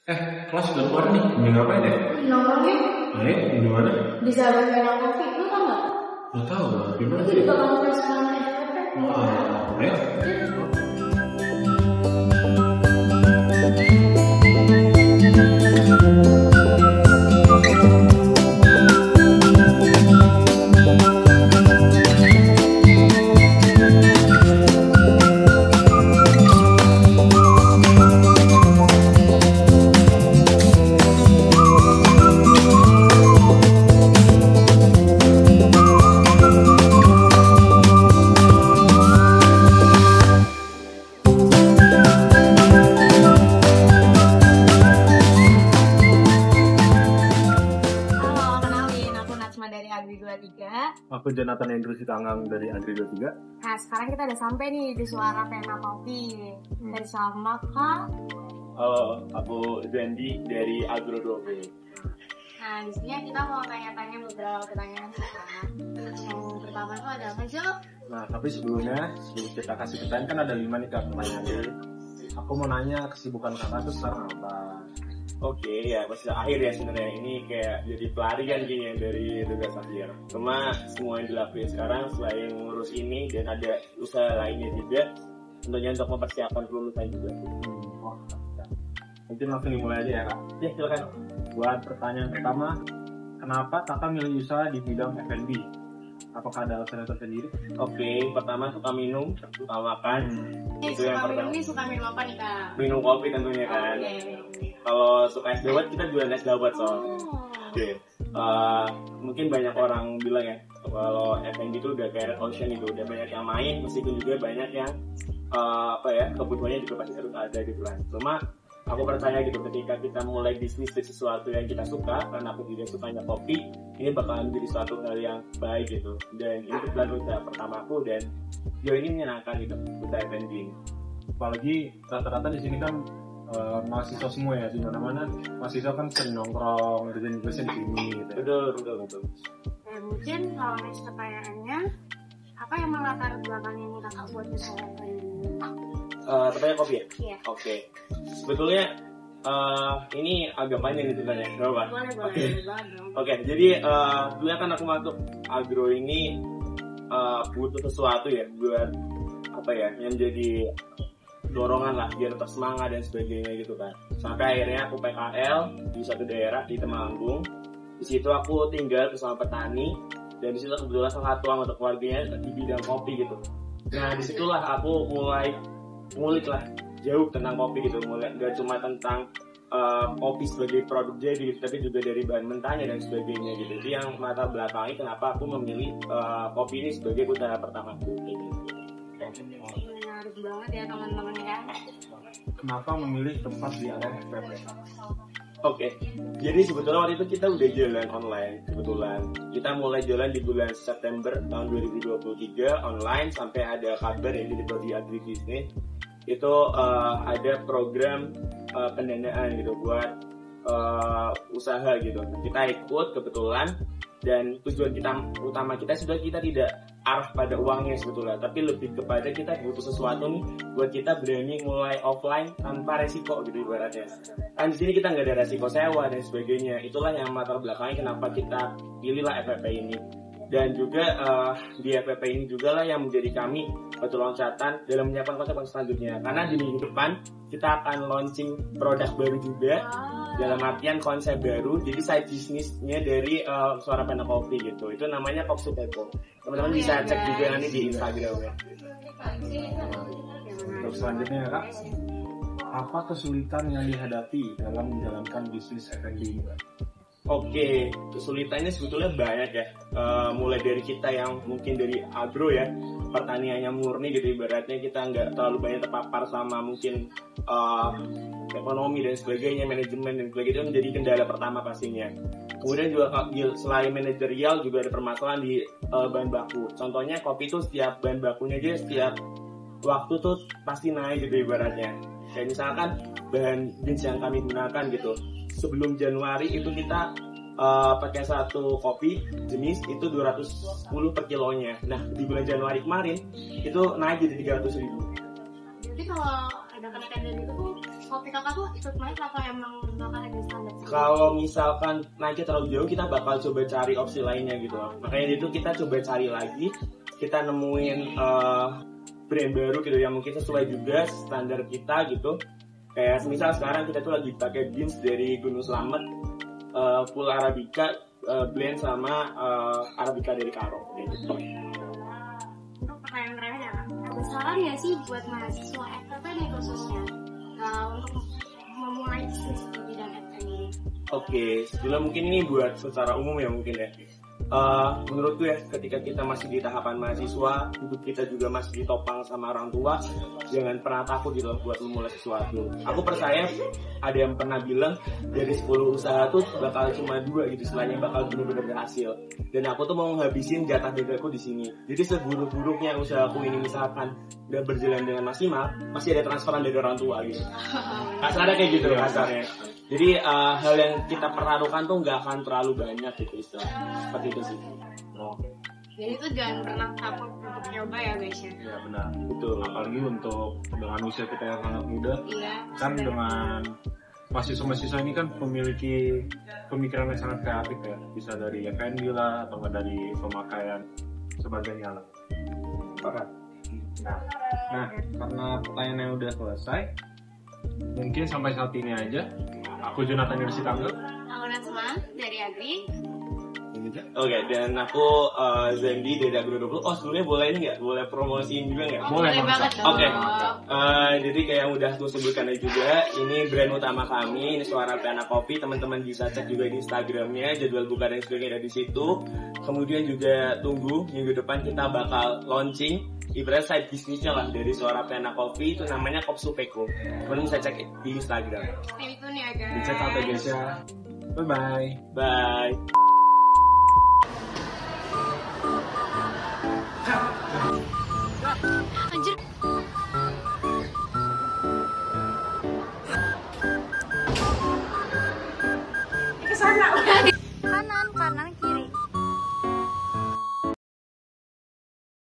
Kelas udah keluar nih. Ini ngapain ya? Nongkrong ya? Di mana? Di Sahabat Merah Kopi, lu tau gak? Gak tau lah. Di mana Itu sih? di belakang kelas sama FFP. Ayo. Halo, kenalin, aku Natsma dari Agri 23. Aku Jonathan Andrew Sitanggang dari Agri 23. Nah, sekarang kita udah sampai nih di Suara Pena Kopi. Bersama Kak. Halo, aku Zendi dari Agro 20. Nah, di sini kita mau tanya-tanya beberapa pertanyaan pertama. Yang pertama itu ada apa sih? Nah, tapi sebelum kita kasih pertanyaan kan ada 5 nih Kak pertanyaannya. Aku mau nanya kesibukan kakak tuh sekarang apa? Oke, ya masih akhir ya sebenarnya ini kayak jadi pelarian kayaknya dari tugas akhir. Cuma semua yang dilakuin sekarang selain ngurus ini dan ada usaha lainnya juga, tentunya untuk mempersiapkan kelulusan juga. Mungkin langsung dimulai aja ya Kak. Ya silakan. Buat pertanyaan pertama, kenapa kakak milih usaha di bidang F&B? Apakah ada alasan tersendiri? Oke, pertama suka minum, suka makan. Itu yang Suka pertama. minum nih, suka minum apa nih, Kak? Minum kopi tentunya kan. Kalau suka es dawet kita jualan es dawet soalnya. Oke. Mungkin banyak orang bilang ya kalau F&B itu udah kayak red ocean itu udah banyak yang main meskipun juga banyak yang kebutuhannya juga pasti harus ada gitu kan. Cuma aku percaya gitu ketika kita mulai bisnis di sesuatu yang kita suka, karena aku juga sukanya kopi, ini bakalan menjadi suatu hal yang baik gitu. Dan ini kebetulan usaha pertama aku dan jauh ini menyenangkan gitu usaha F&B. Apalagi rata-rata di sini kan mahasiswa semua ya, di mana-mana mahasiswa kan sering nongkrong, kerjaan juga di sini gitu. Betul. Dan mungkin kalau next pertanyaannya, apa yang melatar belakangnya nih kakak buat usaha ini? Pertanyaan kopi ya? Iya. Oke. Sebetulnya ini agak panjang gitu kan ya, berapa? Boleh banget dong. Oke, jadi dulu kan aku masuk agro ini butuh sesuatu ya buat yang jadi dorongan lah biar tetap semangat dan sebagainya gitu kan. Sampai akhirnya aku PKL di suatu daerah di Temanggung. Di situ aku tinggal bersama petani dan di situ kebetulan salah satu anggota keluarganya di bidang kopi gitu. Nah disitulah aku mulai ngulik lah jauh tentang kopi gitu, mulai gak cuma tentang kopi sebagai produk jadi, tapi juga dari bahan mentahnya dan sebagainya gitu. Itu yang mata belakangi kenapa aku memilih kopi ini sebagai usaha pertamaku ini. Menarik banget ya teman-teman ya. Kenapa memilih tempat di area FPP? Oke, jadi sebetulnya waktu itu kita udah jualan online. Kebetulan kita mulai jualan di bulan September tahun 2023 online sampai ada kabar yang di Agri Business itu ada program pendanaan gitu buat usaha gitu. Kita ikut kebetulan dan tujuan utama kita sudah kita tidak arah pada uangnya sebetulnya, tapi lebih kepada kita butuh sesuatu nih buat kita berani mulai offline tanpa resiko gitu ibaratnya. Kan di sini kita nggak ada resiko sewa dan sebagainya. Itulah yang latar belakangnya kenapa kita pilihlah FPP ini. Dan juga di FPP ini juga lah yang menjadi kami batu loncatan dalam menyiapkan konsep selanjutnya. Karena di minggu depan kita akan launching produk baru juga. Dalam artian konsep baru, jadi side bisnisnya dari Suara Pena Kopi gitu. Itu namanya Kopi Deco. Teman-teman bisa cek juga nanti di Instagram ya. Terus selanjutnya ya Kak, apa kesulitan yang dihadapi dalam menjalankan bisnis F&B ini Kak? Oke, kesulitannya sebetulnya banyak ya. Mulai dari kita yang mungkin dari agro ya, pertaniannya murni gitu ibaratnya kita nggak terlalu banyak terpapar sama mungkin ekonomi dan sebagainya, manajemen dan sebagainya, itu menjadi kendala pertama pastinya. Kemudian juga selain manajerial juga ada permasalahan di bahan baku. Contohnya kopi itu setiap bahan bakunya aja setiap waktu tuh pasti naik gitu ibaratnya. Kayak misalkan bahan beans yang kami gunakan gitu, sebelum Januari itu kita pakai satu kopi jenis itu 210 per kilonya. Nah di bulan Januari kemarin itu naik jadi 300.000. Jadi kalau ada kenaikan dari itu tuh kopi kakak tuh ikut naik apa emang bakal ada standar? Kalau misalkan naiknya terlalu jauh, kita bakal coba cari opsi lainnya gitu. Makanya itu kita coba cari lagi, kita nemuin brand baru gitu yang mungkin sesuai juga standar kita gitu. Kayak misal sekarang kita tuh lagi pakai beans dari Gunung Slamet, full Arabica, blend sama Arabica dari Karo gitu. Untuk pertanyaan terakhir ya kak, ada saran nggak sih buat mahasiswa FKP nih khususnya untuk memulai bisnis di bidang FKP ini? Oke, sebelum mungkin ini buat secara umum ya mungkin ya. Menurutku ya, ketika kita masih di tahapan mahasiswa, hidup kita juga masih ditopang sama orang tua, jangan pernah takut gitu buat memulai sesuatu. Aku percaya ada yang pernah bilang dari 10 usaha tuh bakal cuma 2 gitu, selainnya bakal benar-benar berhasil. Dan aku tuh mau ngabisin jatah dadaku di sini. Jadi seburuk-buruknya usahaku ini misalkan udah berjalan dengan maksimal, masih ada transferan dari orang tua gitu. Kasarnya kayak gitu kasarnya. Jadi hal yang kita pertaruhkan tuh nggak akan terlalu banyak gitu istilah. Seperti itu sih. Jadi itu jangan pernah takut untuk nyoba ya guys ya. Ya benar. Betul. Apalagi untuk dengan usia kita yang sangat muda, Iya. kan dengan mahasiswa-mahasiswa ini kan memiliki pemikiran yang sangat kreatif ya, bisa dari F&B lah atau nggak dari pemakaian sebagainya lah. Nah, karena pertanyaannya udah selesai, mungkin sampai saat ini aja. Aku Jonathan dari Sitangga. Aku Natsma dari Agri. Oke, dan aku Zandi dari Agro 20. Oh, sebenarnya boleh ini nggak? Boleh promosiin juga nggak? Boleh, banget dong. Oke. Jadi kayak yang udah aku sebutkan tadi juga, ini brand utama kami, ini Suara Piana Coffee. Teman-teman bisa cek juga di Instagramnya, jadwal buka dan sebagainya ada di situ. Kemudian juga tunggu minggu depan kita bakal launching ibarat side bisnisnya lah dari Suara Piana Coffee, itu namanya Kopsupeko. Teman-teman bisa cek di Instagram. Stay tune ya guys. Dicek apa guys ya. Bye-bye. Bye. Anjir. Kesana.